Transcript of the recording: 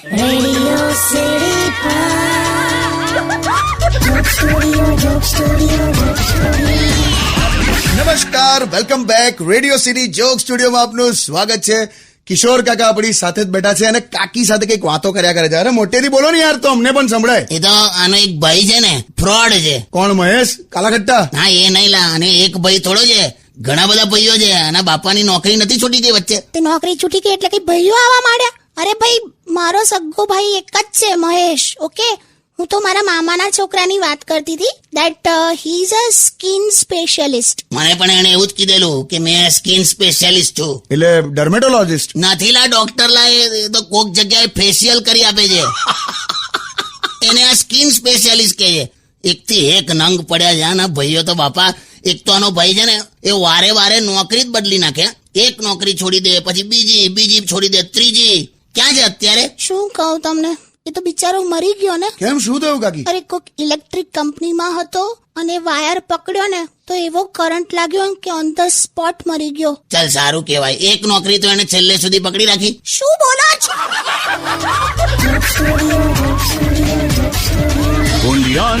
Radio City Joke Studio. નમસ્કાર, welcome back. Radio city joke સ્ટુડિયોમાં આપનું સ્વાગત છે. કિશોર કાકા આપણી સાથે જ બેઠા છે અને કાકી સાથે કઈક વાતો કર્યા કરે છે. અરે મોટેથી બોલો ને યાર, તો અમને પણ સંભળાય. એ તો આનો એક ભાઈ છે ને, ફ્રોડ છે. કોણ, મહેશ કાલાકટ્ટા? હા, એ નહીં લા. અને એક ભાઈ થોડો છે, ઘણા બધા ભાઈઓ છે. આના બાપાની નોકરી નથી છૂટી ગઈ વચ્ચે. તે નોકરી છૂટી ગઈ એટલે કઈ ભાઈઓ આવવા માંડ્યા? અરે ભાઈ, મારો સગ્ગો ભાઈ એક જ છે, મહેશ. ઓકે, હું તો મારા મામાના છોકરાની વાત કરતી હતી. That he is a skin specialist. મને પણ એને એવું જ કીધેલું કે મેં સ્કિન સ્પેશિયાલિસ્ટ છું. એટલે ડર્મેટોલોજીસ્ટ નથી લા, ડોક્ટર લા. એ તો કોક જગ્યાએ ફેશિયલ કરી આપે છે. એને આ સ્કિન સ્પેશિયાલિસ્ટ કહે છે. એકથી એક નંગ પડ્યા છે આના ભાઈઓ તો બાપા. એક તો આનો ભાઈ છે ને, એ વારે વારે નોકરી જ બદલી નાખે. એક નોકરી છોડી દે, પછી બીજી છોડી દે, ત્રીજી. ક્યાં છે અત્યારે? શું કહું તમને, એ તો બિચારો મરી ગયો ને. કેમ, શું થયું કાકી? અરે કોઈક ઇલેક્ટ્રિક કંપનીમાં હતો અને વાયર પકડ્યો ને તો એવો કરંટ લાગ્યો કે ઓન ધ સ્પોટ મરી ગયો. ચાલ, સારું કહેવાય. એક નોકરી તો એને છેલ્લે સુધી પકડી રાખી. શું બોલો છો? Only on